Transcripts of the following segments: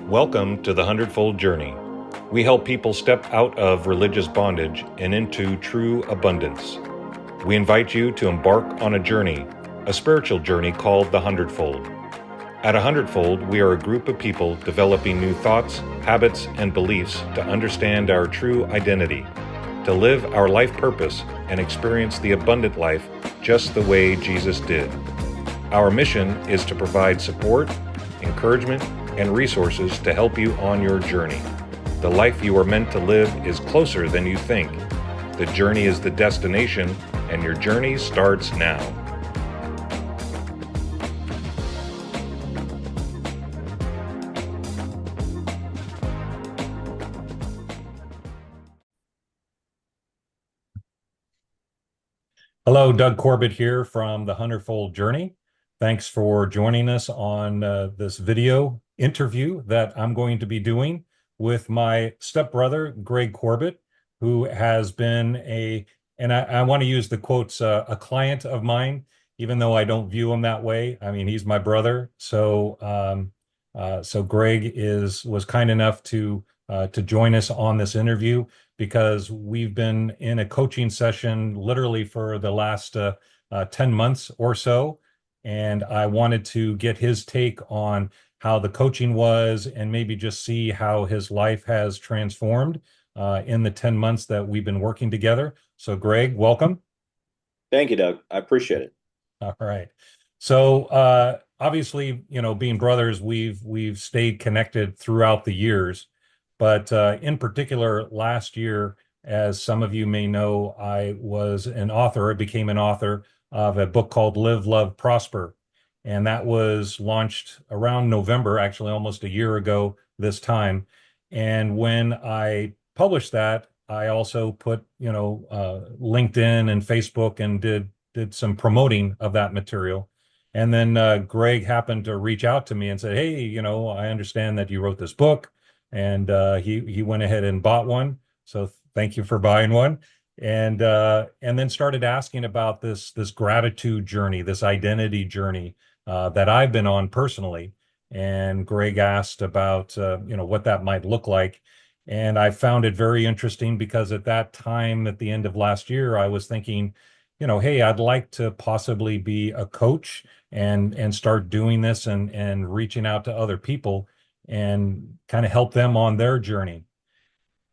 Welcome to the 100-fold journey. We help people step out of religious bondage and into true abundance. We invite you to embark on a journey, a spiritual journey called the 100-fold. At 100-fold, we are a group of people developing new thoughts, habits, and beliefs to understand our true identity, to live our life purpose and experience the abundant life just the way Jesus did. Our mission is to provide support, encouragement, and resources to help you on your journey. The life you are meant to live is closer than you think. The journey is the destination, and your journey starts now. Hello, Doug Corbett here from the 100-fold journey. Thanks for joining us on this video interview that I'm going to be doing with my stepbrother, Greg Corbett, who has been and I want to use the quotes, a client of mine, even though I don't view him that way. I mean, he's my brother. So Greg was kind enough to join us on this interview because we've been in a coaching session literally for the last 10 months or so. And I wanted to get his take on how the coaching was and maybe just see how his life has transformed in the 10 months that we've been working together. So Greg, welcome. Thank you, Doug. I appreciate it. All right. So obviously, being brothers, we've stayed connected throughout the years, but in particular, last year, as some of you may know, I was an author. I became an author of a book called Live, Love, Prosper. And that was launched around November, actually almost a year ago this time. And when I published that, I also put, LinkedIn and Facebook and did some promoting of that material. And then Greg happened to reach out to me and said, hey, I understand that you wrote this book. And he went ahead and bought one. So thank you for buying one. And then started asking about this gratitude journey, this identity journey that I've been on personally. And Greg asked about what that might look like. And I found it very interesting because at that time, at the end of last year, I was thinking, hey, I'd like to possibly be a coach and start doing this and reaching out to other people and kind of help them on their journey.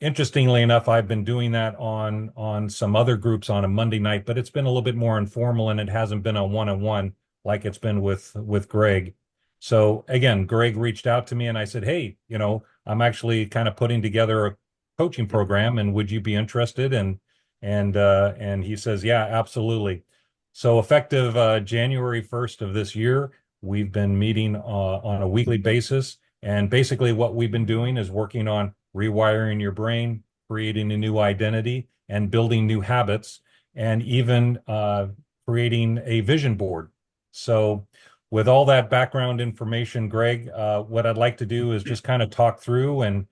Interestingly enough, I've been doing that on some other groups on a Monday night, but it's been a little bit more informal and it hasn't been a one-on-one like it's been with Greg. So again, Greg reached out to me and I said, hey, I'm actually kind of putting together a coaching program and would you be interested? And he says, yeah, absolutely. So effective January 1st of this year, we've been meeting on a weekly basis. And basically what we've been doing is working on rewiring your brain, creating a new identity, and building new habits, and even creating a vision board. So with all that background information, Greg, what I'd like to do is just kind of talk through and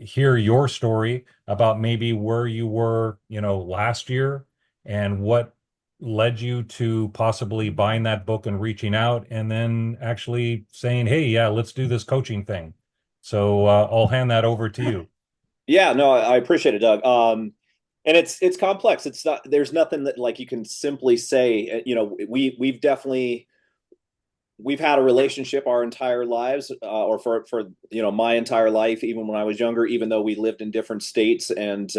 hear your story about maybe where you were, last year and what led you to possibly buying that book and reaching out and then actually saying, hey, yeah, let's do this coaching thing. So I'll hand that over to you. Yeah, no, I appreciate it, Doug. And it's complex. It's not. There's nothing that like you can simply say. We've had a relationship our entire lives, or for my entire life, even when I was younger. Even though we lived in different states, and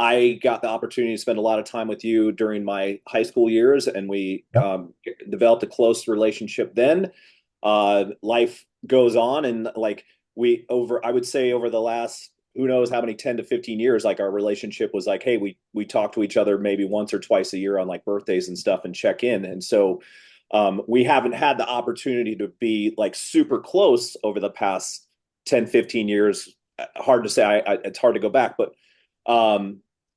I got the opportunity to spend a lot of time with you during my high school years, and we Yep. developed a close relationship. Then life goes on, and like I would say over the last who knows how many 10 to 15 years, like our relationship was like, hey, we talk to each other maybe once or twice a year on like birthdays and stuff and check in. And so we haven't had the opportunity to be like super close over the past 10, 15 years. Hard to say. It's hard to go back, but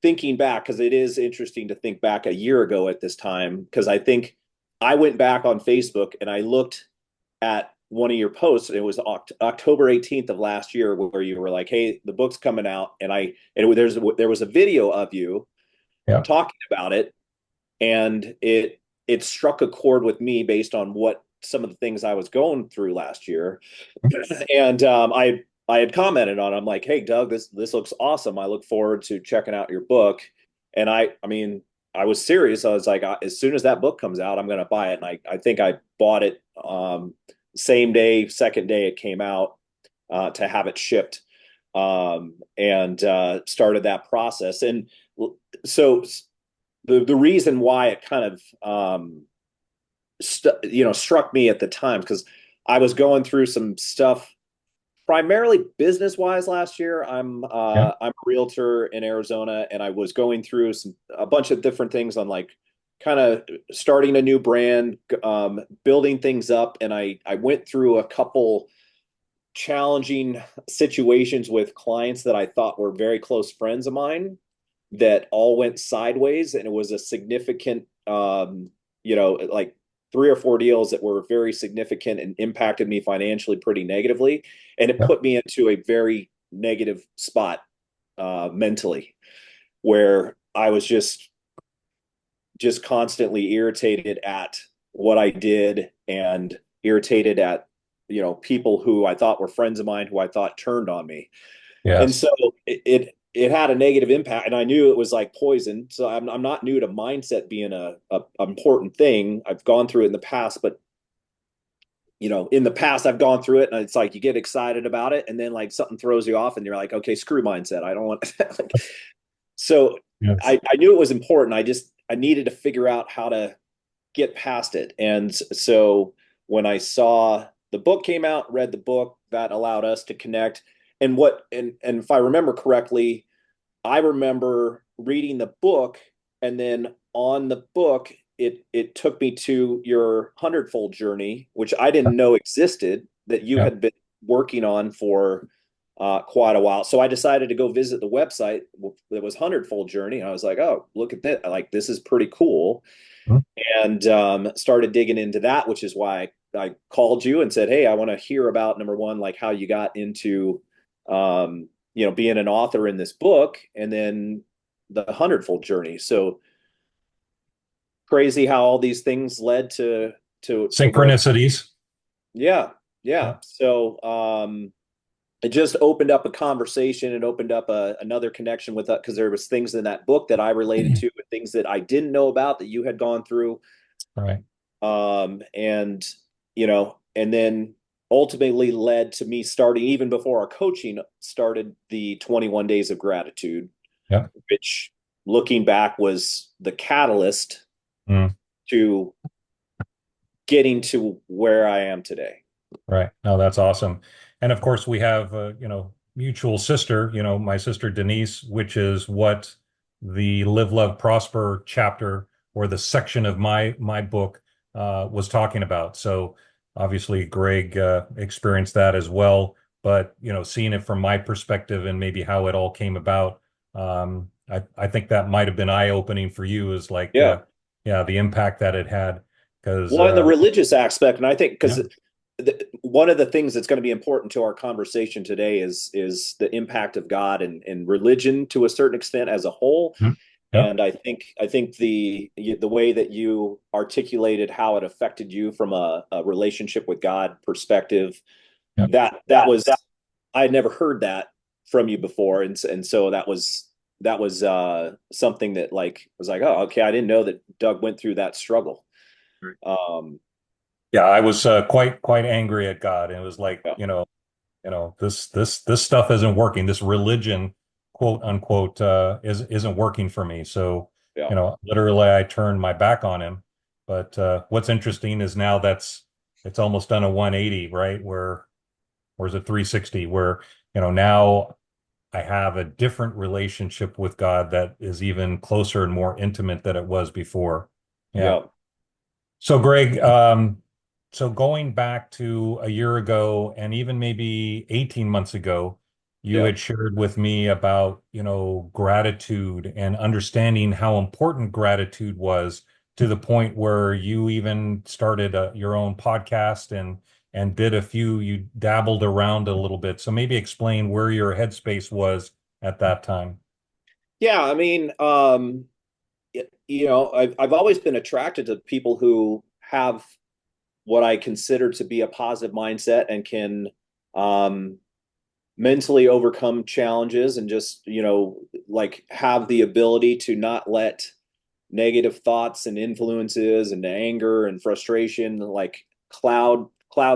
thinking back, because it is interesting to think back a year ago at this time, because I think I went back on Facebook and I looked at one of your posts. And it was October 18th of last year where you were like, hey, the book's coming out. There was a video of you Yep. talking about it. And it struck a chord with me based on what some of the things I was going through last year, and I had commented on it. I'm like, hey Doug, this looks awesome. I look forward to checking out your book. And I mean, I was serious. I was like, as soon as that book comes out, I'm going to buy it. And I think I bought it same day, second day it came out, to have it shipped, and started that process. And so the reason why it kind of struck me at the time, because I was going through some stuff primarily business wise last year. Yeah. I'm a realtor in Arizona, and I was going through a bunch of different things on like kind of starting a new brand, building things up, and I went through a couple challenging situations with clients that I thought were very close friends of mine that all went sideways, and it was a significant, like 3 or 4 deals that were very significant and impacted me financially pretty negatively, and it Yeah. put me into a very negative spot, mentally, where I was just constantly irritated at what I did, and irritated at people who I thought were friends of mine who I thought turned on me. And Yes. so it had a negative impact, and I knew it was like poison. So I'm not new to mindset being a important thing. I've gone through it in the past, but in the past I've gone through it, and it's like you get excited about it, and then like something throws you off, and you're like, okay, screw mindset. I don't want like, so Yes. I knew it was important. I needed to figure out how to get past it. And so when I saw the book came out, read the book, that allowed us to connect. And if I remember correctly, I remember reading the book, and then on the book, it took me to your hundredfold journey, which I didn't know existed, that you Yeah. had been working on for quite a while. So I decided to go visit the website that was hundredfold journey. And I was like, oh, look at that. Like, this is pretty cool. Mhm. And started digging into that, which is why I called you and said, hey, I want to hear about, number one, like how you got into being an author in this book, and then the hundredfold journey. So crazy how all these things led to where. Synchronicities. Yeah, yeah. Yeah. So it just opened up a conversation and opened up another connection with that, because there was things in that book that I related to, and things that I didn't know about that you had gone through. Right. And and then ultimately led to me starting, even before our coaching started, the 21 days of gratitude, Yeah. which, looking back, was the catalyst Mm. to getting to where I am today. Right. No, that's awesome. And of course, we have, mutual sister, my sister Denise, which is what the Live, Love, Prosper chapter, or the section of my book, was talking about. So obviously, Greg experienced that as well. But seeing it from my perspective and maybe how it all came about, I think that might have been eye-opening for you, is like, Yeah. yeah, the impact that it had. Because Well, in the religious aspect, and I think yeah. because one of the things that's going to be important to our conversation today is the impact of God and religion to a certain extent as a whole. Mhm. Yep. And I think the way that you articulated how it affected you from a relationship with God perspective, Yep. that was, I had never heard that from you before, and so that was something that, like, was like, oh, okay, I didn't know that Doug went through that struggle. Um, Yeah, I was quite angry at God, and it was like, yeah, this stuff isn't working. This religion, quote unquote, isn't working for me. So, yeah, literally, I turned my back on him. But what's interesting is now it's almost done a 180, right? Or is it 360? Where now I have a different relationship with God that is even closer and more intimate than it was before. Yeah. yeah, So, Greg, so going back to a year ago and even maybe 18 months ago, you yeah. had shared with me about, gratitude and understanding how important gratitude was, to the point where you even started your own podcast and did a few, you dabbled around a little bit. So maybe explain where your headspace was at that time. Yeah, I mean, I've always been attracted to people who have what I consider to be a positive mindset and can um, mentally overcome challenges and just, like have the ability to not let negative thoughts and influences and anger and frustration like cloud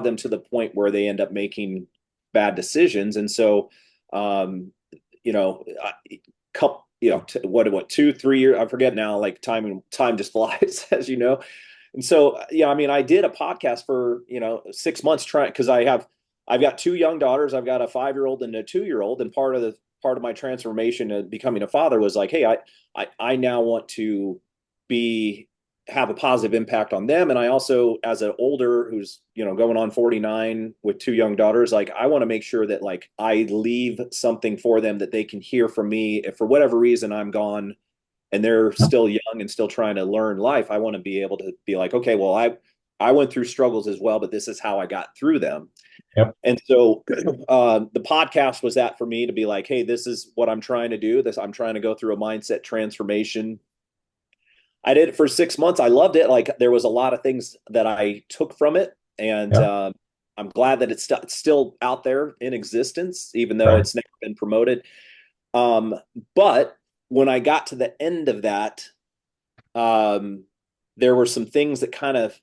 them to the point where they end up making bad decisions. And so, um, you know, couple, what 2 3 years, I forget now, like time just flies, as you know. And so, yeah, I mean, I did a podcast for 6 months trying, because I've got two young daughters. I've got a 5-year-old and a 2-year-old, and part of my transformation of becoming a father was like, hey, I now want to be have a positive impact on them. And I also, as an older who's, going on 49 with two young daughters, like I want to make sure that like I leave something for them that they can hear from me. If for whatever reason I'm gone and they're still young and still trying to learn life, I want to be able to be like, okay, well, I went through struggles as well, but this is how I got through them. Yep. And so the podcast was that for me to be like, hey, this is what I'm trying to do. I'm trying to go through a mindset transformation. I did it for 6 months. I loved it. Like there was a lot of things that I took from it, and Yep. I'm glad that it's still out there in existence, even though Right. it's never been promoted. Um, but when I got to the end of that, um, there were some things that kind of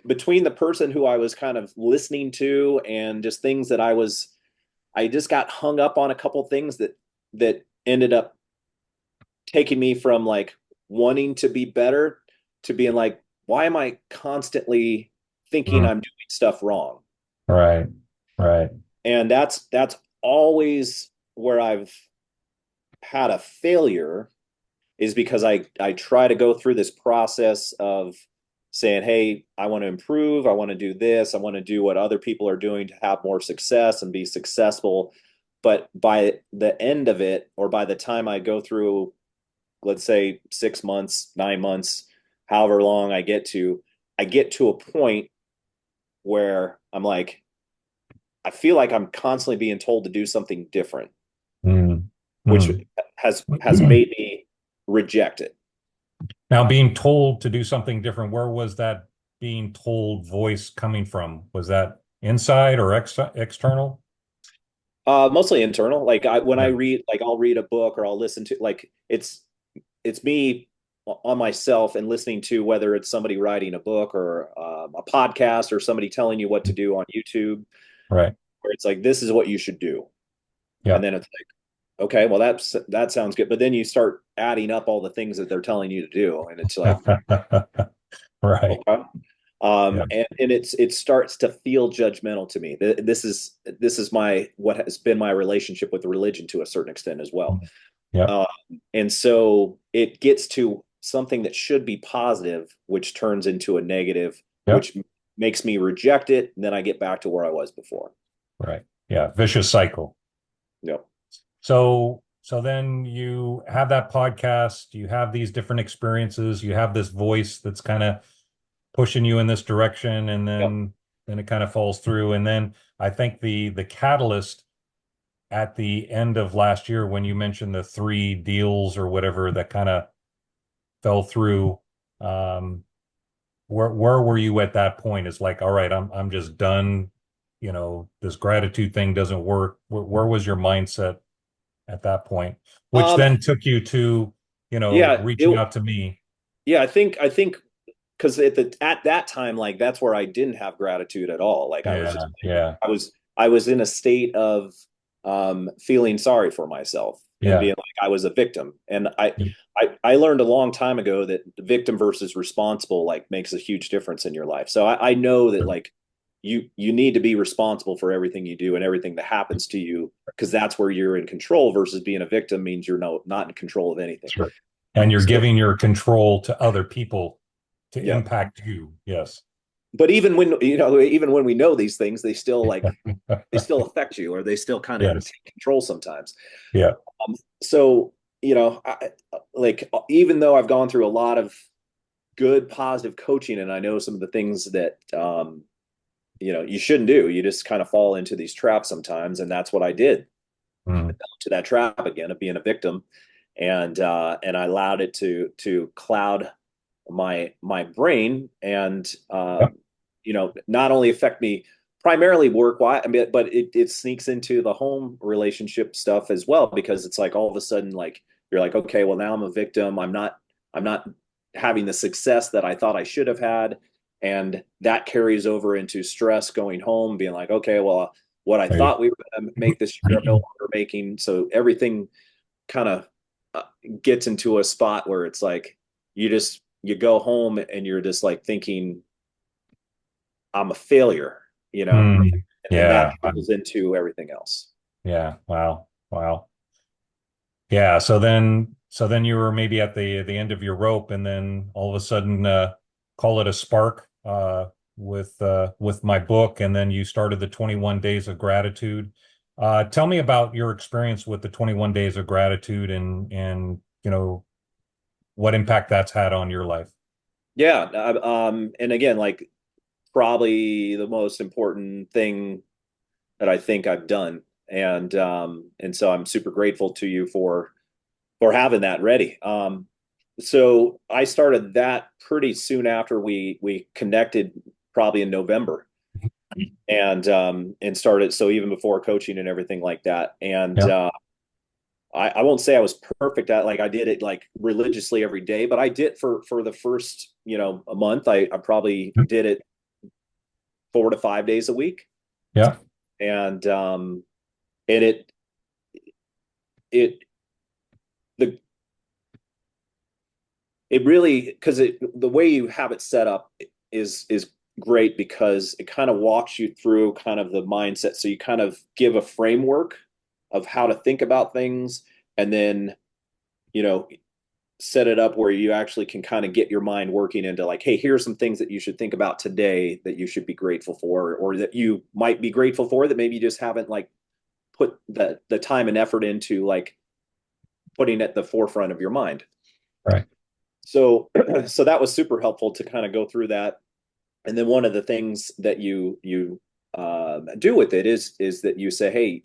between the person who I was kind of listening to and just things that I just got hung up on a couple things that ended up taking me from like wanting to be better to being like, why am I constantly thinking Mm. I'm doing stuff wrong? Right. Right. And that's always where I've had a failure, is because I try to go through this process of saying, hey, I want to improve, I want to do this, I want to do what other people are doing to have more success and be successful. But by the end of it, or by the time I go through, let's say 6 months, 9 months, however long I get to a point where I'm like, I feel like I'm constantly being told to do something different, Mm. which Mm. has made me reject it. Now, being told to do something different, where was that being told voice coming from? Was that inside or external? Mostly internal. Like when I Yeah. read, like I'll read a book or I'll listen to, like it's me on myself and listening to, whether it's somebody writing a book or a podcast or somebody telling you what to do on YouTube, Right. where it's like, this is what you should do. Yeah. And then it's like, okay, well, that sounds good. But then you start adding up all the things that they're telling you to do. And it's like, Right. okay. Yeah. And it starts to feel judgmental to me. This is my what has been my relationship with religion to a certain extent as well. Yep. Uh, and so it gets to something that should be positive, which turns into a negative, Yep. which makes me reject it. And then I get back to where I was before. Right. Yeah. Vicious cycle. Yep. So then you have that podcast, you have these different experiences, you have this voice that's kind of pushing you in this direction, and Yep. then it kind of falls through. And then I think the catalyst at the end of last year when you mentioned the three deals or whatever that kind of fell through, um, where were you at that point? It's like, all right, I'm just done. This gratitude thing doesn't work. Where was your mindset at that point? Which Um, then took you to, yeah, reaching out to me. yeah, I think because at that time, like that's where I didn't have gratitude at all. Like I was just Yeah, yeah, I was in a state of feeling sorry for myself and yeah, being like I was a victim. And I learned a long time ago that the victim versus responsible like makes a huge difference in your life. So I know that like you need to be responsible for everything you do and everything that happens to you, because that's where you're in control, versus being a victim means you're not in control of anything. sure. And you're So giving your control to other people to yeah. impact you. Yes. But even when even when we know these things, they still affect you, or they still kind of Yes. take control sometimes. Yeah. So like even though I've gone through a lot of good positive coaching, and I know some of the things that you shouldn't do, you just kind of fall into these traps sometimes, and that's what I did. Mm. To that trap again of being a victim, and I allowed it to cloud my brain, and Yep. not only affect me primarily work wise, I mean, but it sneaks into the home relationship stuff as well, because it's like all of a sudden, like you're like, okay, well now I'm a victim. I'm not having the success that I thought I should have had. And that carries over into stress going home, being like, okay, well, what I Right. thought we were going to make this year, I'm no longer making. So everything kind of gets into a spot where it's like you go home and you're just like thinking I'm a failure, Mm, and that yeah. goes into everything else. Yeah. Wow. Wow. Yeah. So then you were maybe at the end of your rope, and then all of a sudden, call it a spark, with my book, and then you started the 21 Days of Gratitude. Tell me about your experience with the 21 Days of Gratitude, and what impact that's had on your life. Yeah. And again, like probably the most important thing that I think I've done. And so I'm super grateful to you for having that ready. So I started that pretty soon after we connected, probably in November, and started, so even before coaching and everything like that. And Yeah. I won't say I was perfect at, like I did it like religiously every day, but I did for the first a month. I probably did it 4 to 5 days a week, Yeah. and it the it really, because the way you have it set up is great, because it kind of walks you through kind of the mindset, so you kind of give a framework of how to think about things, and then you know set it up where you actually can kind of get your mind working into like, hey, here's some things that you should think about today that you should be grateful for, or that you might be grateful for, that maybe you just haven't like put the time and effort into, like putting at the forefront of your mind. Right. So so that was super helpful to kind of go through that. And then one of the things that you do with it is that you say, hey,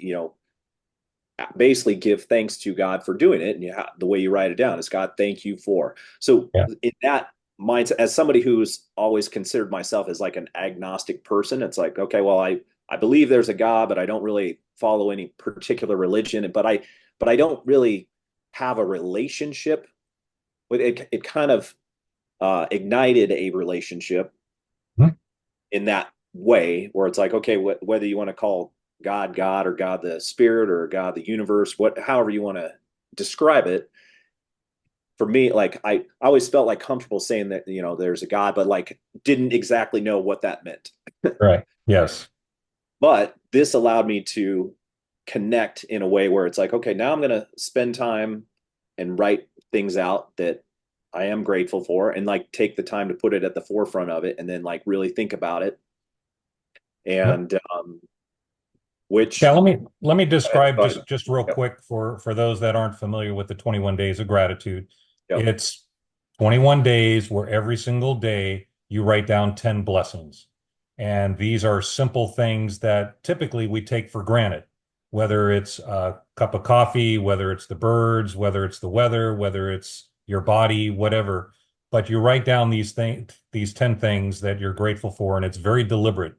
basically give thanks to God for doing it. And the way you write it down is, God, thank you for. So Yeah. in that mindset, as somebody who's always considered myself as like an agnostic person, it's like, okay, well, I believe there's a God, but I don't really follow any particular religion. But I don't really have a relationship with it. It kind of ignited a relationship Hmm. in that way, where it's like, okay, whether you want to call God, or God the Spirit, or God the universe, however you want to describe it. For me, like I always felt like comfortable saying that there's a God, but like didn't exactly know what that meant. Right. Yes. But this allowed me to connect in a way where it's like, okay, now I'm going to spend time and write things out that I am grateful for, and like take the time to put it at the forefront of it, and then like really think about it. Yep. And Yeah, which let me describe go ahead. just real Yep. quick for those that aren't familiar with the 21 Days of Gratitude. Yep. It's 21 days where every single day you write down 10 blessings. And these are simple things that typically we take for granted, whether it's a cup of coffee, whether it's the birds, whether it's the weather, whether it's your body, whatever. But you write down these 10 things that you're grateful for, and it's very deliberate.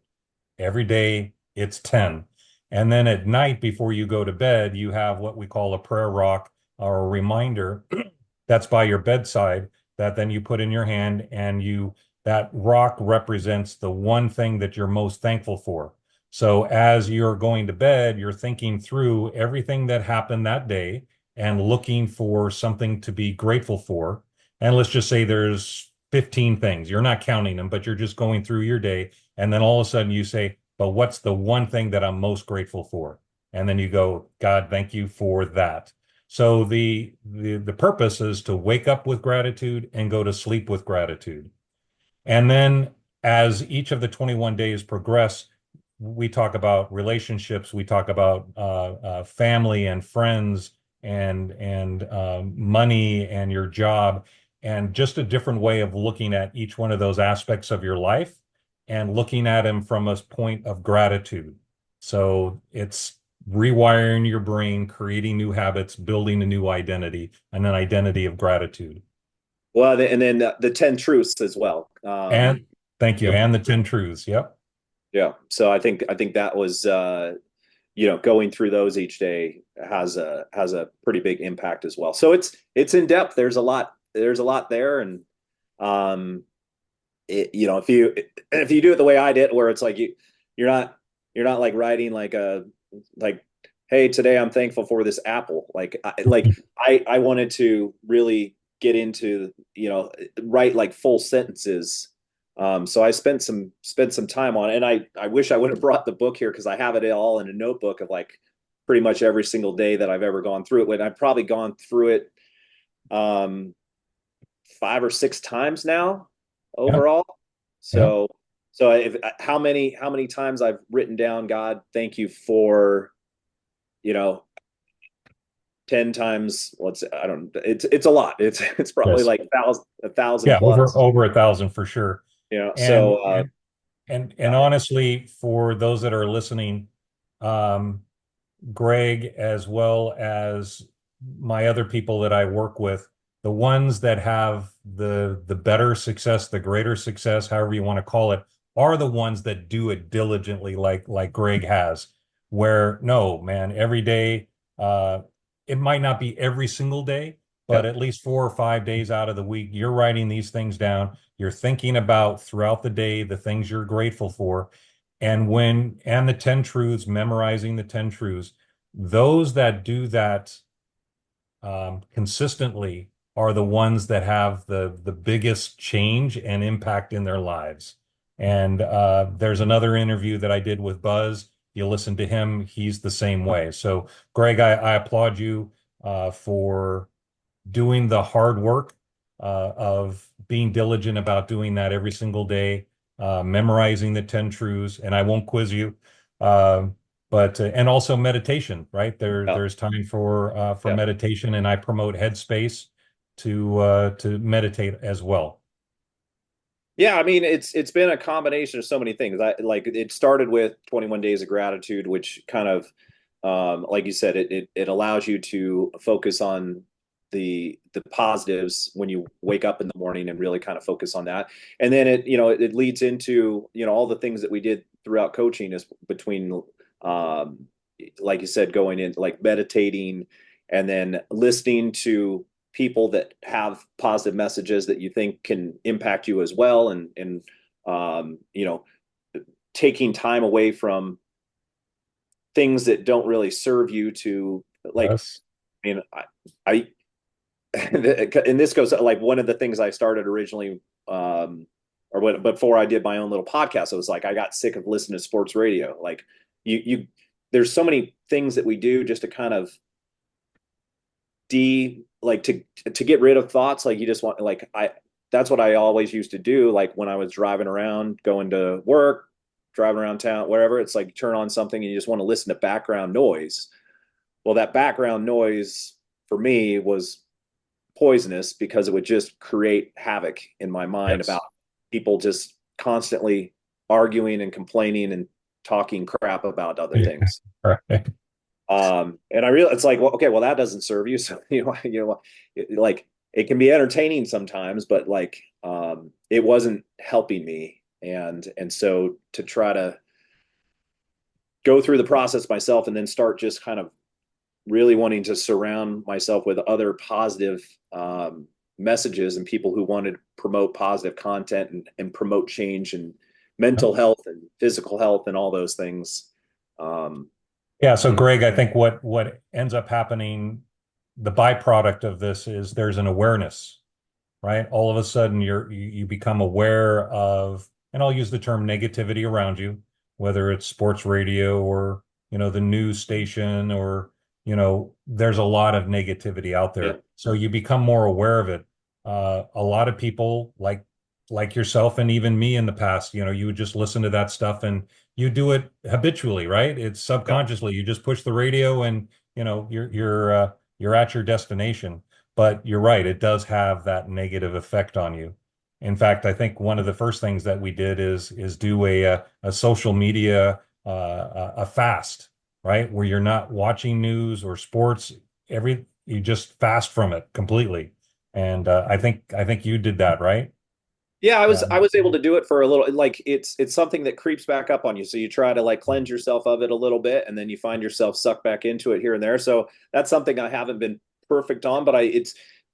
Every day it's 10. And then at night before you go to bed, you have what we call a prayer rock, or a reminder that's by your bedside, that then you put in your hand, and that rock represents the one thing that you're most thankful for. So as you're going to bed, you're thinking through everything that happened that day and looking for something to be grateful for. And let's just say there's 15 things. You're not counting them, but you're just going through your day. And then all of a sudden you say, but what's the one thing that I'm most grateful for? And then you go, God, thank you for that. So the purpose is to wake up with gratitude and go to sleep with gratitude. And then as each of the 21 days progress, we talk about relationships, we talk about family and friends, and money and your job, and just a different way of looking at each one of those aspects of your life, and looking at them from a point of gratitude. So it's rewiring your brain, creating new habits, building a new identity, and an identity of gratitude. Well, and then the 10 truths as well. And Thank you. Yep. And the 10 truths. Yep. Yeah. So I think that was going through those each day has a pretty big impact as well. So it's in depth. There's a lot there, and um, if you do it the way I did, where it's like you're not you're not like writing like, hey, today I'm thankful for this apple. I wanted to really get into, write like full sentences. So I spent some time on it, and I wish I would have brought the book here because I have it all in a notebook of like pretty much every single day that I've ever gone through it. When I've probably gone through it um 5 or 6 times now Yeah. overall. Yeah. So if how many times I've written down, God, thank you for, you know 10 times, I don't, it's a lot. It's probably Yes. like a thousand Yeah. plus, Over 1,000 for sure. so And and yeah. honestly, for those that are listening, um, Greg, as well as my other people that I work with, the ones that have the better success, the greater success, however you want to call it, are the ones that do it diligently, like Greg has. Where no, man, every day, uh, it might not be every single day, but Yeah. at least 4 or 5 days out of the week, you're writing these things down. You're thinking about throughout the day the things you're grateful for. And the 10 truths, memorizing the 10 truths, those that do that consistently are the ones that have the biggest change and impact in their lives. And there's another interview that I did with Buzz. You listen to him, he's the same way. So, Greg, I applaud you for doing the hard work of being diligent about doing that every single day, memorizing the 10 truths. And I won't quiz you. Um, but and also meditation, right? Yeah. There's time for Yeah. meditation, and I promote Headspace to meditate as well. Yeah, I mean, it's been a combination of so many things. It started with 21 days of gratitude, which kind of, like you said, it allows you to focus on the positives when you wake up in the morning and really kind of focus on that. And then it leads into, all the things that we did throughout coaching is between, um, like you said, going in like meditating and then listening to people that have positive messages that you think can impact you as well, and um, you know taking time away from things that don't really serve you to, like, Yes. I mean, I and this goes like one of the things I started originally, or when before I did my own little podcast. It was like I got sick of listening to sports radio. Like, you there's so many things that we do just to kind of to get rid of thoughts. Like, you just want, like, I that's what I always used to do, like when I was driving around, going to work, driving around town, wherever. It's like, turn on something and you just want to listen to background noise. Well, that background noise for me was poisonous because it would just create havoc in my mind about Yes. people just constantly arguing and complaining and talking crap about other Yeah. things. Right. And I realize, it's like, well, okay, well, that doesn't serve you. So, like, it can be entertaining sometimes, but like, it wasn't helping me. And so to try to go through the process myself and then start just kind of really wanting to surround myself with other positive, messages and people who wanted to promote positive content and promote change and mental health and physical health and all those things. Um, Yeah, so Greg, I think what ends up happening, the byproduct of this is there's an awareness, right? All of a sudden you become aware of, and I'll use the term negativity around you, whether it's sports radio or, the news station, or, there's a lot of negativity out yeah, there. So you become more aware of it. A lot of people like yourself and even me in the past, you would just listen to that stuff and you do it habitually, right? It's yeah, subconsciously. You just push the radio and, you're at your destination. But you're right, it does have that negative effect on you. In fact, I think one of the first things that we did is do a social media a fast, right? Where you're not watching news or sports, you just fast from it completely. And I think you did that, right? Yeah, Yeah. I was able to do it for a little, like it's something that creeps back up on you. So you try to like cleanse yourself of it a little bit, and then you find yourself sucked back into it here and there. So that's something I haven't been perfect on, but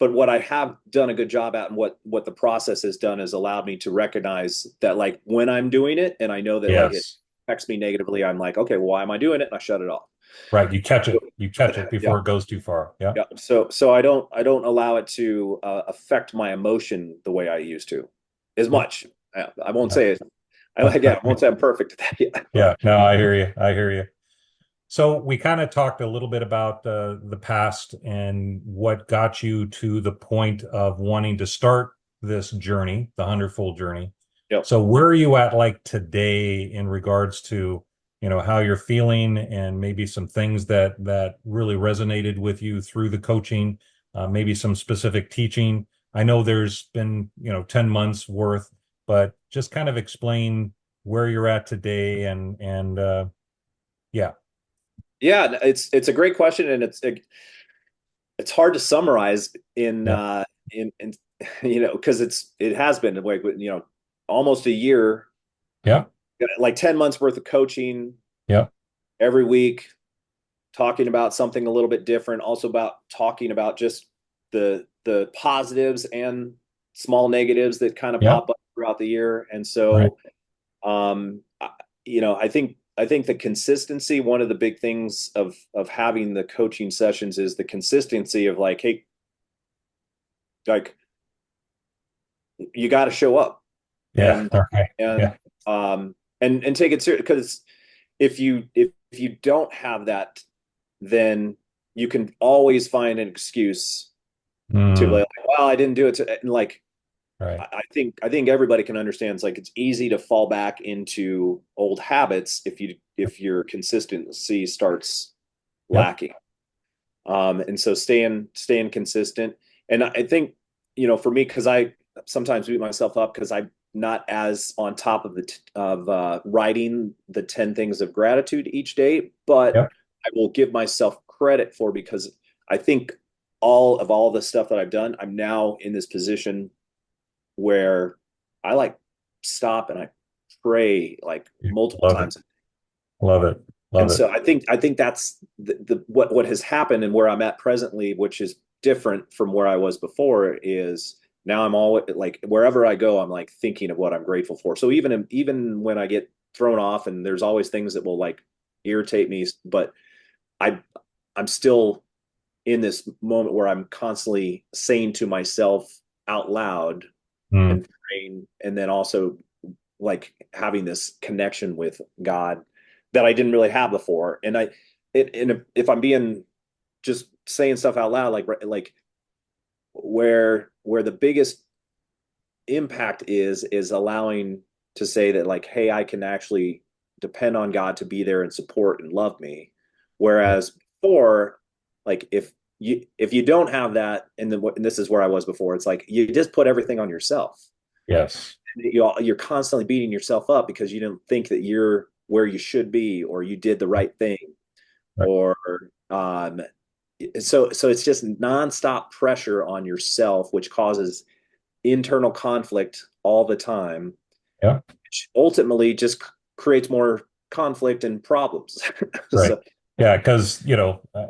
but what I have done a good job at, and what the process has done is allowed me to recognize that, like, when I'm doing it and I know that like it Yes. affects me negatively, I'm like, okay, well, why am I doing it? And I shut it off. Right. You catch it. You catch it Yeah. before it goes too far. Yeah. Yeah. So I don't allow it to affect my emotion the way I used to, as Yeah. much. I won't Yeah. say it. Again, I won't say I'm perfect at that yet, Yeah. but No, I hear you. I hear you. So we kind of talked a little bit about the past and what got you to the point of wanting to start this journey, the 100-fold journey. yep. So where are you at like today in regards to, how you're feeling and maybe some things that really resonated with you through the coaching, maybe some specific teaching. I know there's been, 10 months worth, but just kind of explain where you're at today and yeah. Yeah, it's a great question, and it's hard to summarize Yeah. in because it has been like almost a year, Yeah. like 10 months worth of coaching Yeah. every week, talking about something a little bit different, also about talking about just the positives and small negatives that kind of Yeah. pop up throughout the year. And Right. so um I think the consistency, one of the big things of having the coaching sessions is the consistency of like, hey, like, you got to show up, Yeah. and Okay. and Yeah. and take it serious, because if you don't have that, then you can always find an excuse to Mm, like, well, I didn't do it to, and like, right. I think everybody can understand, it's like it's easy to fall back into old habits if your consistency starts Yep. lacking. And so staying consistent. And I think, for me, because I sometimes beat myself up because I'm not as on top of writing the 10 things of gratitude each day, but Yep. I will give myself credit for, because I think all the stuff that I've done, I'm now in this position where I like stop and I pray like multiple Love it. times. Love it. Love And it. so I think that's the what has happened, and where I'm at presently, which is different from where I was before, is now I'm always like, wherever I go, I'm like thinking of what I'm grateful for. So even when I get thrown off, and there's always things that will like irritate me, but I I'm still in this moment where I'm constantly saying to myself out loud Mm, and praying, and then also like having this connection with God that I didn't really have before. And if I'm being just saying stuff out loud, like where the biggest impact is allowing to say that, like, hey, I can actually depend on God to be there and support and love me. yeah. Whereas before, like, if you don't have that, and this is where I was before, it's like you just put everything on yourself. Yes. You're constantly beating yourself up because you didn't think that you're where you should be, or you did the right thing, Right. or um so it's just nonstop pressure on yourself, which causes internal conflict all the time, Yeah. which ultimately just creates more conflict and problems. Right. So Yeah. Because,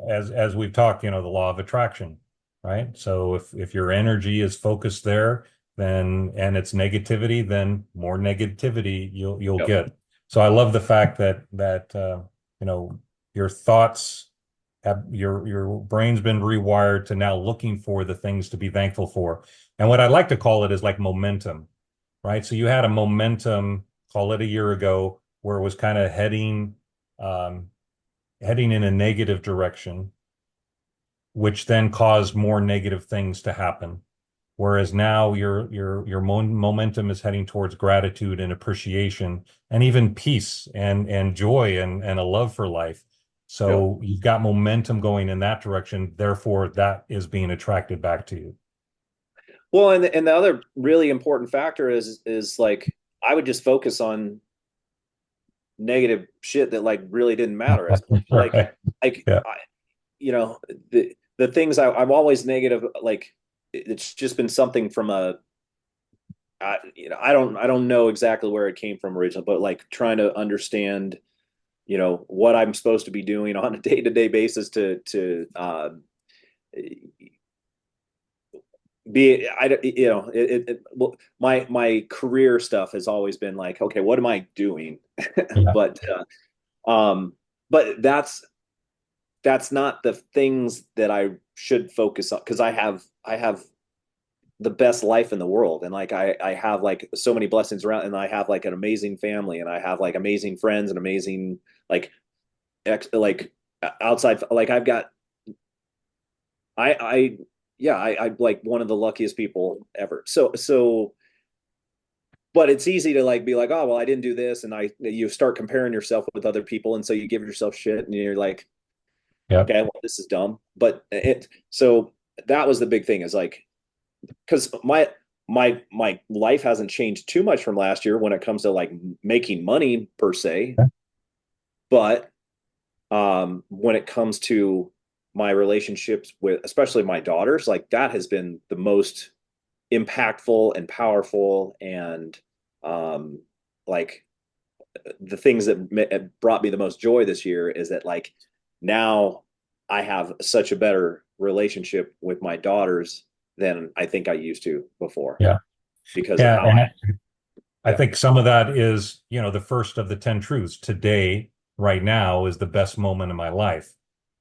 as we've talked, the law of attraction, right? So if your energy is focused there, then and it's negativity, then more negativity you'll yep. get. So I love the fact that you know, your thoughts have your brain's been rewired to now looking for the things to be thankful for. And what I like to call it is like momentum, right? So you had a momentum, call it a year ago, where it was kind of um, heading in a negative direction, which then caused more negative things to happen. Whereas now your momentum is heading towards gratitude and appreciation and even peace and joy and a love for life. Yep. So you've got momentum going in that direction. Therefore, that is being attracted back to you. Well, and the other really important factor is like, I would just focus on negative shit that like really didn't matter as much. Right. Like Yeah. I, the things I'm always negative. Like, it's just been something from I don't know exactly where it came from originally, but like trying to understand, what I'm supposed to be doing on a day to day basis to be I well, my career stuff has always been like, okay, what am I doing? Yeah. but but that's not the things that I should focus on, because I have the best life in the world, and like I have like so many blessings around, and I have like an amazing family, and I have like amazing friends and amazing like like outside, like I've got I yeah, I like one of the luckiest people ever. So but it's easy to like be like, oh well, I didn't do this, and you start comparing yourself with other people, and so you give yourself shit, and you're like, Yeah. okay, well this is dumb. But it so that was the big thing, is like, because my life hasn't changed too much from last year when it comes to like making money per se, but when it comes to my relationships with especially my daughters, like that has been the most impactful and powerful, and um like the things that brought me the most joy this year is that like now I have such a better relationship with my daughters than I think I used to before, Yeah. because of Yeah. how And I yeah think some of that is, the first of the 10 truths. Today, right now, is the best moment of my life.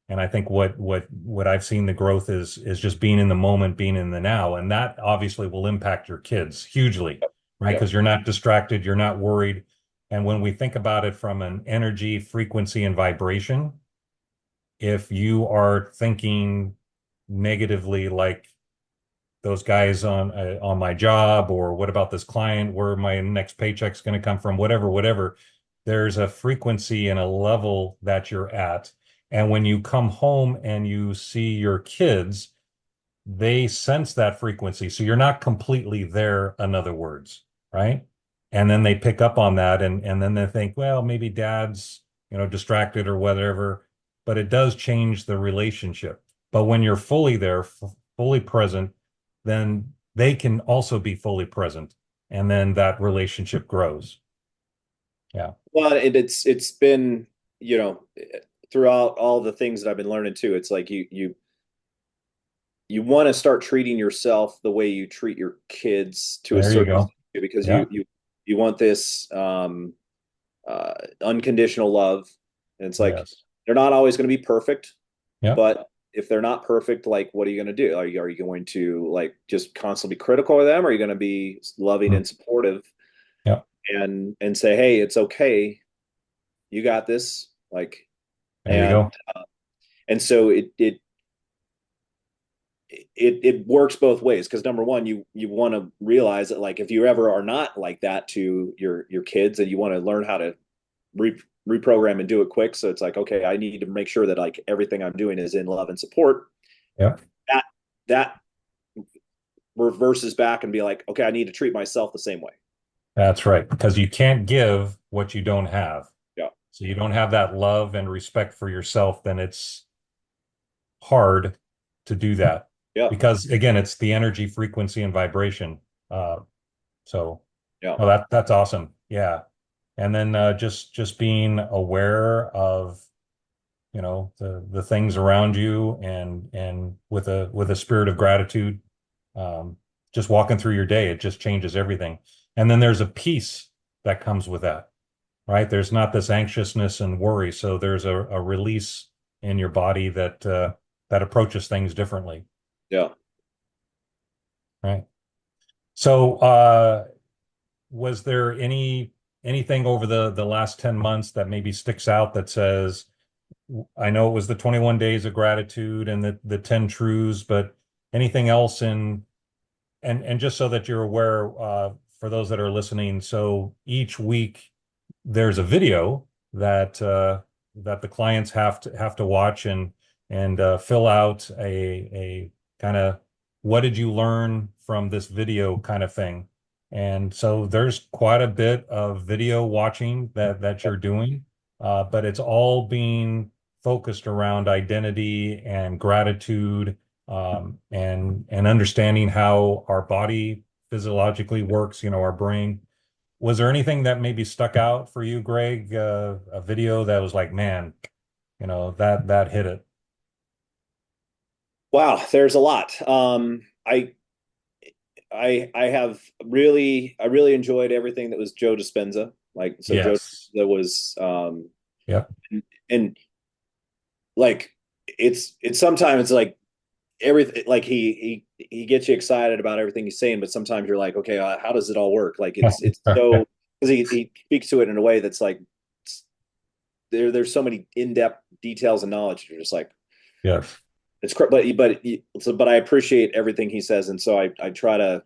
And I think what I've seen the growth is just being in the moment, being in the now. And that obviously will impact your kids hugely, right? yeah Because you're not distracted, you're not worried. And when we think about it from an energy, frequency, and vibration, if you are thinking negatively, like those guys on my job, or what about this client, where my next paycheck's going to come from, whatever, there's a frequency and a level that you're at. And when you come home and you see your kids, they sense that frequency, so you're not completely there, in other words, right? And then they pick up on that, and then they think, well, maybe dad's distracted or whatever. But it does change the relationship. But when you're fully there, fully present, then they can also be fully present, and then that relationship grows. Yeah. well, and it's been, you know throughout all the things that I've been learning too, it's like you want to start treating yourself the way you treat your kids to a There you certain go. extent, because Yeah. you want this unconditional love, and it's like Yes. they're not always going to be perfect, Yep. but if they're not perfect, like what are you going to do? Are you going to like just constantly be critical of them? Or are you going to be loving Mm. and supportive, Yep. and say, hey, it's okay, you got this, like, There you and go. so it works both ways, because number one, you want to realize that like if you ever are not like that to your kids, and you want to learn how to reprogram and do it quick, so it's like, okay, I need to make sure that like everything I'm doing is in love and support. Yep. That reverses back and be like, okay, I need to treat myself the same way. That's right. Because you can't give what you don't have. Yeah, So you don't have that love and respect for yourself, then it's hard to do that. yeah, Because again, it's the energy, frequency, and vibration. Uh, so yeah, oh, that's awesome. Yeah. And then just being aware of, the things around you, and with a spirit of gratitude, um, just walking through your day, it just changes everything. And then there's a peace that comes with that, right? There's not this anxiousness and worry. So there's a release in your body that approaches things differently, yeah. right? So was there anything over the last 10 months that maybe sticks out that says, I know it was the 21 days of gratitude and the 10 truths, but anything else and just so that you're aware, for those that are listening, so each week there's a video that the clients have to watch, and fill out a kind of, what did you learn from this video kind of thing. And so there's quite a bit of video watching that you're doing, but it's all being focused around identity and gratitude, and understanding how our body physiologically works, our brain. Was there anything that maybe stuck out for you, Greg? A video that was like, man, that hit it. Wow, there's a lot. I really enjoyed everything that was Joe Dispenza. Like, so Joe Yes. that was Yep. and like it's sometimes like everything, like he gets you excited about everything he's saying, but sometimes you're like, okay, how does it all work? Like it's so, because he speaks to it in a way that's like there's so many in-depth details and knowledge. You're just like, Yes. it's but I appreciate everything he says, and so I try to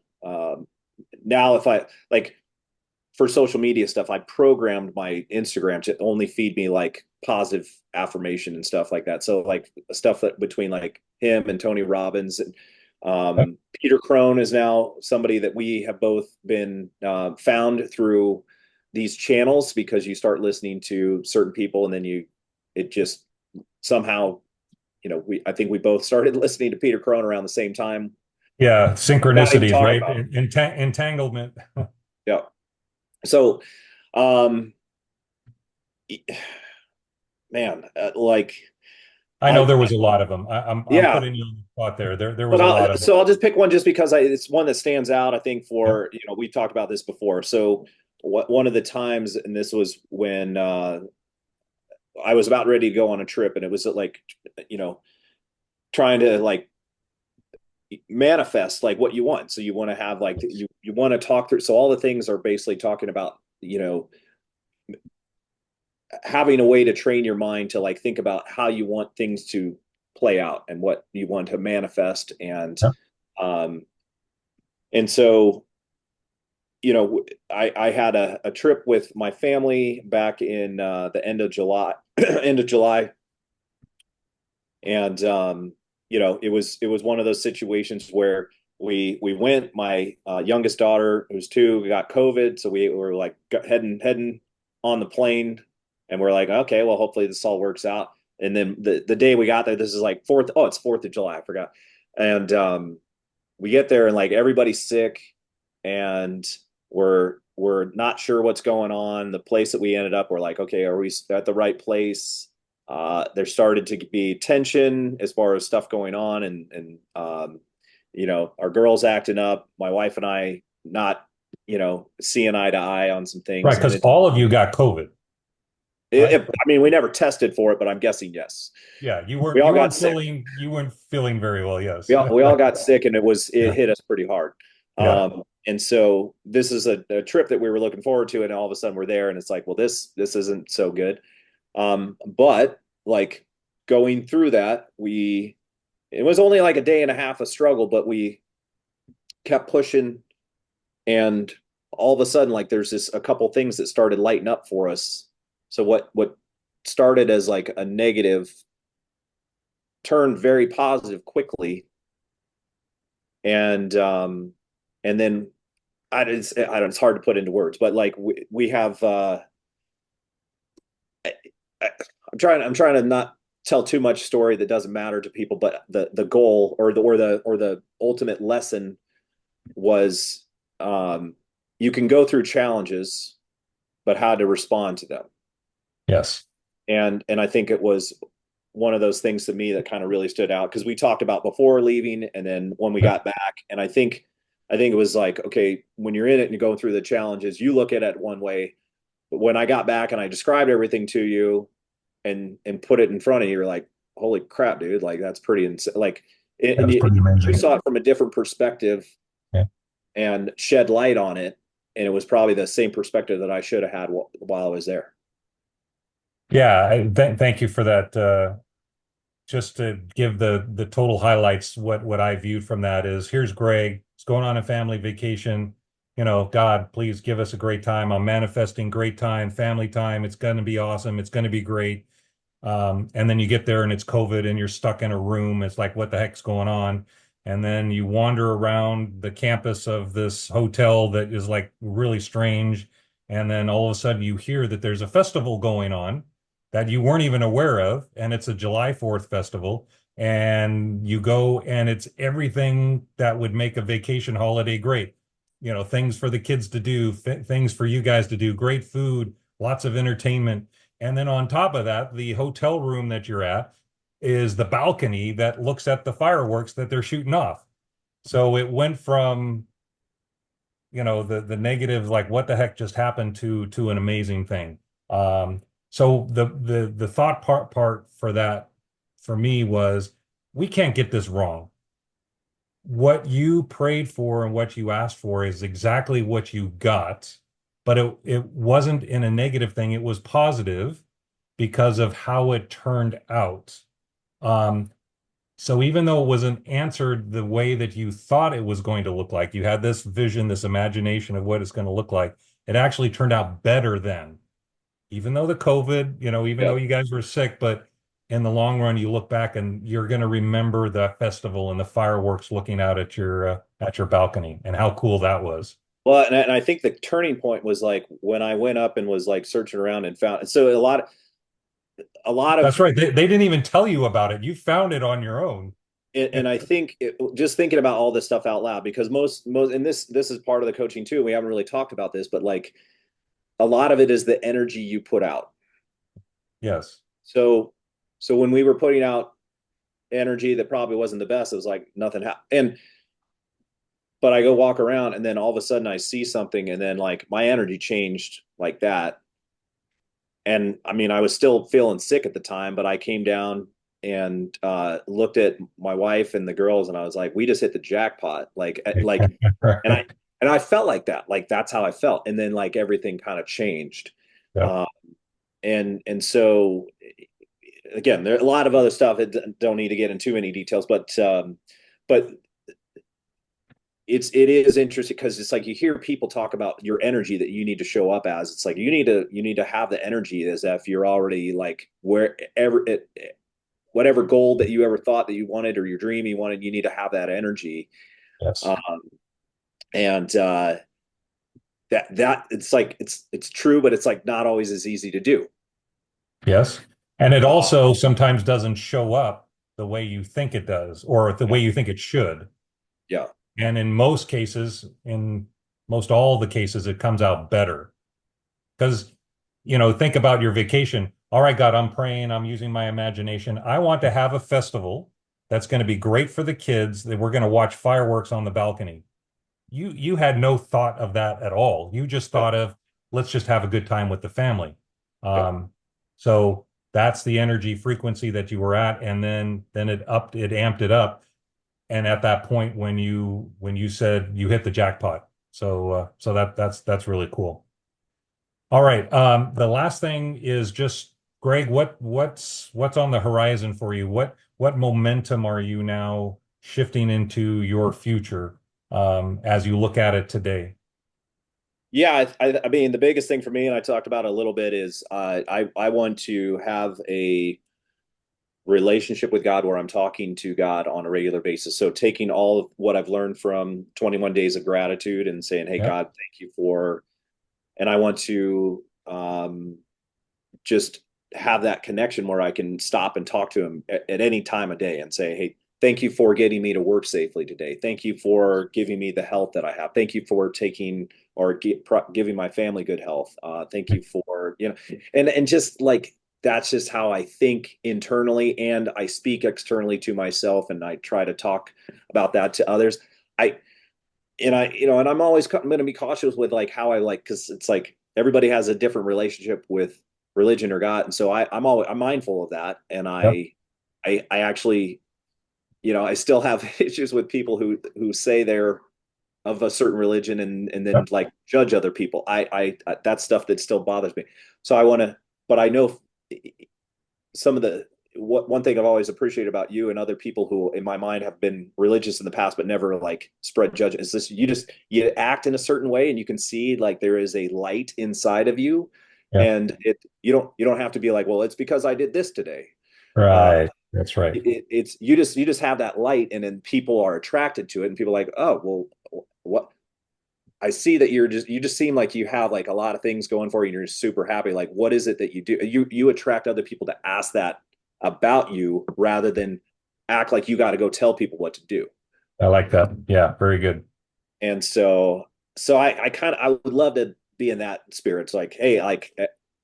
now, if I like, for social media stuff, I programmed my Instagram to only feed me like positive affirmation and stuff like that. So like stuff that between like him and Tony Robbins and Peter Crone is now somebody that we have both been found through these channels, because you start listening to certain people and then it just somehow, I think we both started listening to Peter Crone around the same time Yeah. without even Synchronicities, talking right? about him. Entanglement. Yeah. So, um, man, like I know I, there was a lot of them. I'm yeah, putting you on the spot there. There was but a lot of them. I'll just pick one just because it's one that stands out. I think Yep. for, we talked about this before. So one of the times, and this was when I was about ready to go on a trip, and it was like, you know, trying to like manifest like what you want. So you want to have like you want to talk through. So all the things are basically talking about, having a way to train your mind to like think about how you want things to play out and what you want to manifest. Yep. Um and so, I had a trip with my family back in the end of July, end of July, and it was one of those situations where we went. My youngest daughter, who's 2, got COVID, so we were like heading on the plane, and we're like, okay, well, hopefully this all works out. And then the day we got there, this is like fourth. Oh, it's 4th of July. I forgot. And we get there and like everybody's sick, and we're not sure what's going on. The place that we ended up, we're like, okay, are we at the right place? There started to be tension as far as stuff going on, and our girls acting up, my wife and I not, seeing eye to eye on some Right, things, and because all of you got COVID, right? I mean, we never tested for it, but I'm guessing yes. Yeah, We all you got weren't sick. feeling very well. We Yes. all, we all got sick, and it Yeah. hit us pretty hard. Yeah. And so this is a trip that we were looking forward to, and all of a sudden we're there, and it's like, well, this isn't so good. But like going through that, it was only like a day and a half of struggle, but we kept pushing, and all of a sudden, like there's a couple things that started lighting up for us. So what started as like a negative turned very positive quickly, and then I don't, it's hard to put into words, but like we have I, I'm trying to not tell too much story that doesn't matter to people, but the goal, or the ultimate lesson was, um you can go through challenges, but how to respond to them. Yes. And I think it was one of those things to me that kind of really stood out, because we talked about before leaving and then when we Yep. got back. And I think it was like, okay, when you're in it and you're going through the challenges, you look at it one way, but when I got back and I described everything to you and put it in front of you, you're like, holy crap, dude, like that's pretty insane. Like That and was pretty you amazing. saw it from a different perspective Yeah. and shed light on it, and it was probably the same perspective that I should have had while I was there. Yeah. Thank you for that. Just to give the total highlights, what I viewed from that is, here's Greg. He's going on a family vacation. God, please give us a great time. I'm manifesting great time, family time. It's going to be awesome. It's going to be great. And then you get there and it's COVID and you're stuck in a room. It's like, what the heck's going on? And then you wander around the campus of this hotel that is like really strange. And then all of a sudden you hear that there's a festival going on that you weren't even aware of. And it's a July 4th festival. And you go and it's everything that would make a vacation holiday great. things for the kids to do, things for you guys to do, great food, lots of entertainment. And then on top of that, the hotel room that you're at is the balcony that looks at the fireworks that they're shooting off. So it went from, the negative, like what the heck just happened, to an amazing thing. So the thought part for that for me was, we can't get this wrong. What you prayed for and what you asked for is exactly what you got, but it wasn't in a negative thing. It was positive because of how it turned out. Um, so even though it wasn't answered the way that you thought it was going to look like, you had this vision, this imagination of what it's going to look like, it actually turned out better then. Even though the COVID, even though Yep. you guys were sick, but in the long run, you look back and you're going to remember the festival and the fireworks looking out at your balcony and how cool that was. Well, and I think the turning point was like when I went up and was like searching around and found. So a lot That's of, right. They didn't even tell you about it. You found it on your own. and I think just thinking about all this stuff out loud, because most, and this is part of the coaching too. We haven't really talked about this, but like a lot of it is the energy you put out. Yes. So, so when we were putting out energy that probably wasn't the best, it was like nothing happened. But I go walk around and then all of a sudden I see something and then like my energy changed like that. And I mean, I was still feeling sick at the time, but I came down and looked at my wife and the girls and I was like, we just hit the jackpot. And I, Right. and I felt like that, like that's how I felt. And then like everything kind of changed. Yep. Uh, and so again, there are a lot of other stuff that don't need to get into any details, but it is interesting because it's like you hear people talk about your energy that you need to show up as. It's like you need to have the energy as if you're already like wherever it, whatever goal that you ever thought that you wanted or your dream you wanted, you need to have that energy. Yes. Um, and that it's like it's true, but it's like not always as easy to do. Yes. And it Uh, also sometimes doesn't show up the way you think it does or the way you think it should. yeah, And in most cases, in most all the cases, it comes out better. Because, think about your vacation. All right, God, I'm praying, I'm using my imagination. I want to have a festival that's going to be great for the kids, that we're going to watch fireworks on the balcony. You had no thought of that at all. You just yeah, thought of, let's just have a good time with the family. yeah. Um, so that's the energy frequency that you were at, and then it amped it up. And at that point, when you said you hit the jackpot, so that's really cool. All right. The last thing is just, Greg, what's on the horizon for you? What momentum are you now shifting into your future, as you look at it today? Yeah, I mean, the biggest thing for me, and I talked about it a little bit, is I want to have a relationship with God where I'm talking to God on a regular basis. So taking all of what I've learned from 21 days of gratitude and saying, "Hey, Yeah. God, thank you for," and I want to just have that connection where I can stop and talk to him at any time of day and say, "Hey, thank you for getting me to work safely today. Thank you for giving me the health that I have. Thank you for taking or giving my family good health. Thank you for and just like that's just how I think internally and I speak externally to myself and I try to talk about that to others. I and I'm always going to be cautious with like how I like because it's like everybody has a different relationship with religion or God, and so I'm mindful of that, and Yep. I actually I still have issues with people who say they're of a certain religion and then Yep. like judge other people. I that's stuff that still bothers me. So I want to, but I know some of the what one thing I've always appreciated about you and other people who in my mind have been religious in the past but never like spread judgment is this you act in a certain way and you can see like there is a light inside of you Yeah. and you don't have to be like well it's because I did this today uh Right. That's right. it's you just have that light and then people are attracted to it and people are like oh well what I see that you just seem like you have like a lot of things going for you and you're super happy. Like, what is it that you do? You attract other people to ask that about you rather than act like you got to go tell people what to do. I like that. Yeah. Very good. And so so I kind of I would love to be in that spirit. It's like, hey, like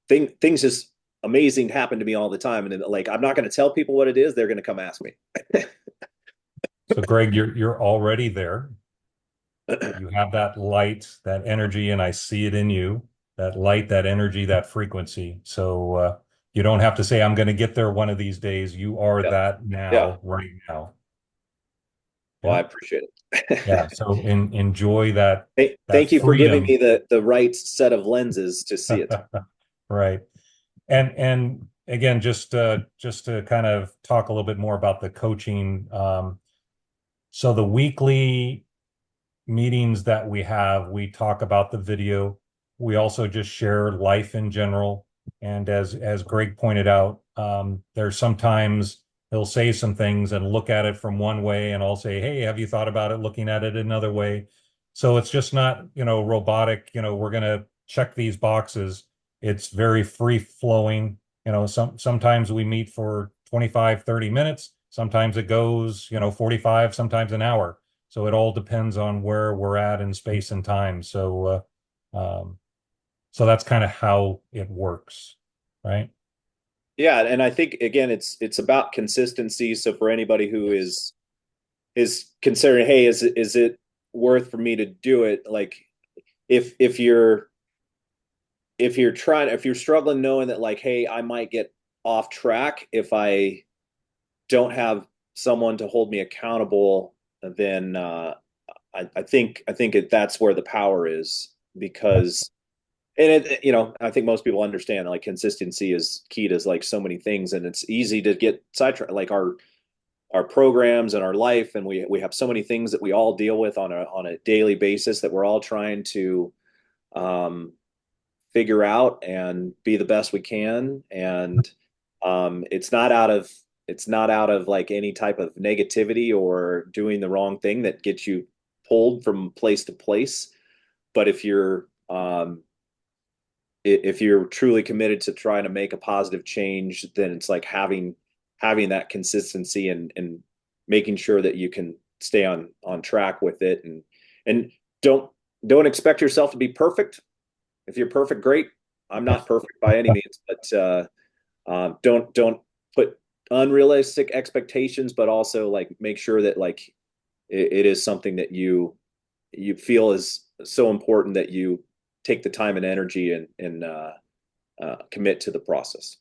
things just amazing happen to me all the time, and like I'm not going to tell people what it is. They're going to come ask me. So Greg, you're already there. You have that light, that energy, and I see it in you, that light, that energy, that frequency. So you don't have to say, I'm going to get there one of these days. You are Yeah, that yeah. now, right now. Well, I Yeah. appreciate Yeah. it. So enjoy that Thank you for giving me freedom. the right set of lenses to see it. Right. And again, just to kind of talk a little bit more about the coaching. So the weekly meetings that we have, we talk about the video. We also just share life in general. And as Greg pointed out, there's sometimes he'll say some things and look at it from one way, and I'll say, "Hey, have you thought about it looking at it another way?" So it's just not, robotic, we're gonna check these boxes. It's very free flowing. Sometimes we meet for 25, 30 minutes. Sometimes it goes, 45, sometimes an hour. So it all depends on where we're at in space and time. So that's kind of how it works, right? Yeah, and I think again, it's about consistency. So for anybody who Yes. is considering, hey, is it worth for me to do it? Like if you're if you're struggling knowing that like, hey, I might get off track if I don't have someone to hold me accountable, then I think that's where the power is because and I think most people understand like consistency is key to like so many things, and it's easy to get sidetracked. Like our programs and our life, and we have so many things that we all deal with on a daily basis that we're all trying to um, figure out and be the best we can. And it's not out of like any type of negativity or doing the wrong thing that gets you pulled from place to place. But if you're truly committed to trying to make a positive change, then it's like having that consistency and making sure that you can stay on track with it and don't don't expect yourself to be perfect. If you're perfect, great. I'm not perfect by any means, but don't put unrealistic expectations, but also like make sure that like it is something that you feel is so important that you take the time and energy and commit to the process.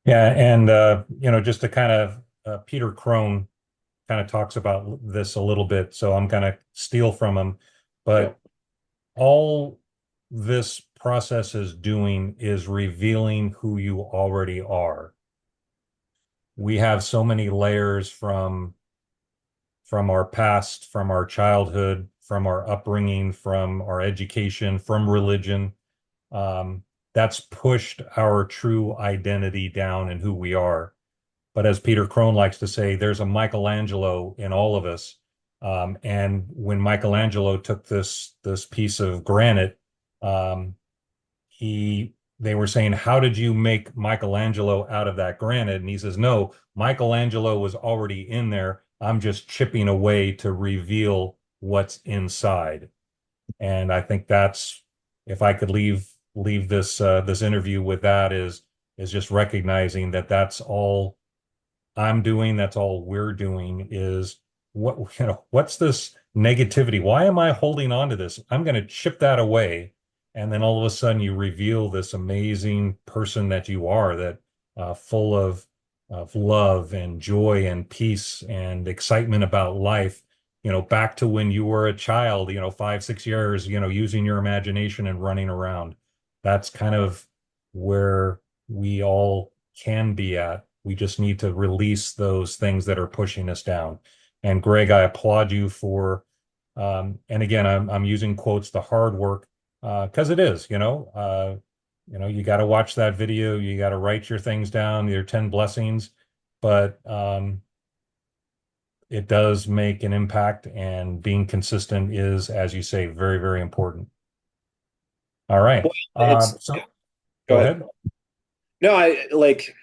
Yeah, and just to kind of Peter Crone kind of talks about this a little bit, so I'm going to steal from him, Yeah. but all this process is doing is revealing who you already are. We have so many layers from our past, from our childhood, from our upbringing, from our education, from religion. That's pushed our true identity down and who we are. But as Peter Crone likes to say, there's a Michelangelo in all of us. And when Michelangelo took this piece of granite, um, he they were saying, how did you make Michelangelo out of that granite? And he says, no, Michelangelo was already in there. I'm just chipping away to reveal what's inside. And I think that's, if I could leave this interview with that, is just recognizing that that's all I'm doing, that's all we're doing, is what's this negativity? Why am I holding on to this? I'm going to chip that away. And then all of a sudden you reveal this amazing person that you are, that full of love and joy and peace and excitement about life, back to when you were a child, 5, 6 years, using your imagination and running around. That's kind of where we all can be at. We just need to release those things that are pushing us down. And Greg, I applaud you for, and again, I'm using quotes, the hard work, because it is, you got to watch that video, you got to write your things down, your 10 blessings, but it does make an impact, and being consistent is, as you say, very, very important. All right. Well, it's So go go ahead. ahead. No, I like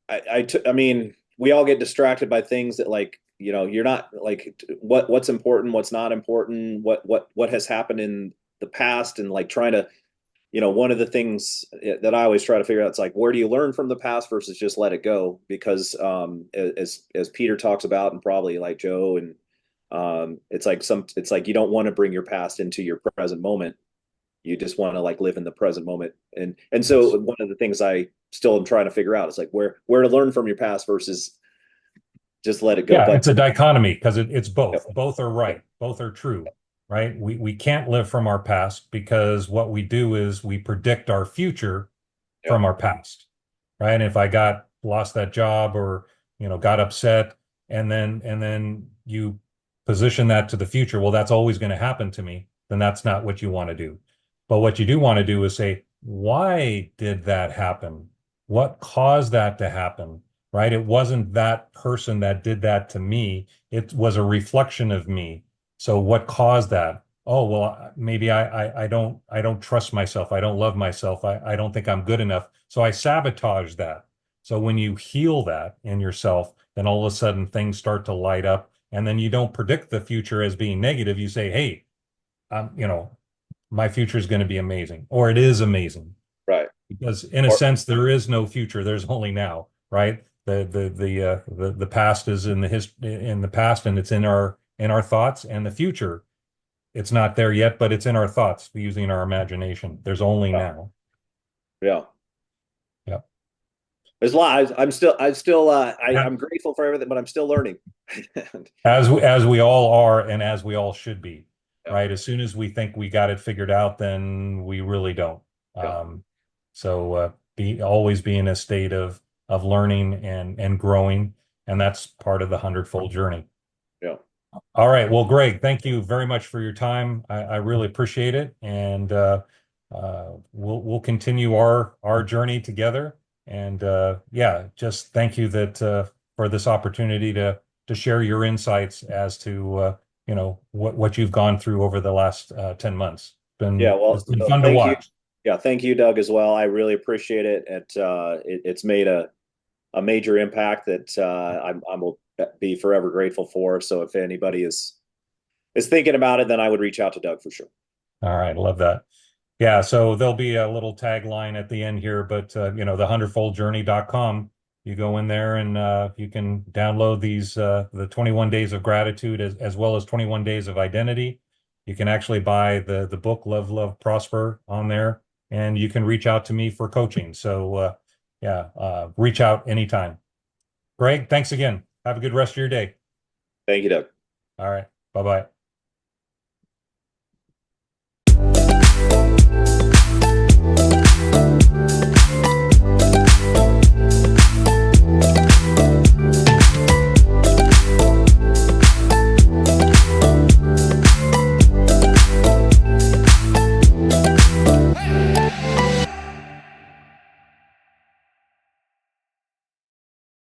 I mean, we all get distracted by things that like you're not like what's important, what's not important, what has happened in the past, and like trying to, one of the things that I always try to figure out is like, where do you learn from the past versus just let it go? Because as Peter talks about, and probably like Joe, and it's like you don't want to bring your past into your present moment. You just want to like live in the present moment. And Yes. so one of the things I still am trying to figure out is like where to learn from your past versus just let it go. Yeah, But it's a dichotomy because it's both. yep, Both are yep, right. Both are true, right? We can't live from our past because what we do is we predict our future yep, from our past, right? And if I got lost that job or got upset, and then you position that to the future, well, that's always going to happen to me. Then that's not what you want to do. But what you do want to do is say, why did that happen? What caused that to happen? Right? It wasn't that person that did that to me. It was a reflection of me. So what caused that? Oh, well, maybe I don't trust myself. I don't love myself. I don't think I'm good enough. So I sabotage that. So when you heal that in yourself, then all of a sudden things start to light up. And then you don't predict the future as being negative. You say, hey, my future is going to be amazing, or it is amazing. right. Because in a Or sense, there is no future. There's only now, right? The past is in the past, and it's in our thoughts, and the future, it's not there yet, but it's in our thoughts using our imagination. There's only yeah, now. yeah. Yeah. There's a lot. I'm And grateful for everything, but I'm still learning. as we all are, and as we all should be, Yeah, right? As soon as we think we got it figured out, then we really don't. yeah, Always be in a state of learning and growing, and that's part of the hundredfold journey. yeah, All right. Well, Greg, thank you very much for your time. I really appreciate it, and we'll continue our journey together. And yeah, just thank you that for this opportunity to share your insights as to what you've gone through over the last 10 months. yeah. It's Well, been fun to thank you. watch. Yeah, thank you, Doug, as well. I really appreciate it. It's made a major impact that I will be forever grateful for. So if anybody is thinking about it, then I would reach out to Doug for sure. All right, love that. Yeah, so there'll be a little tagline at the end here, but the 100foldjourney.com. You go in there and you can download the 21 days of gratitude as well as 21 days of identity. You can actually buy the book Love, Love, Prosper on there, and you can reach out to me for coaching. So yeah, reach out anytime. Greg, thanks again. Have a good rest of your day. Thank you, Doug. All right. Bye-bye.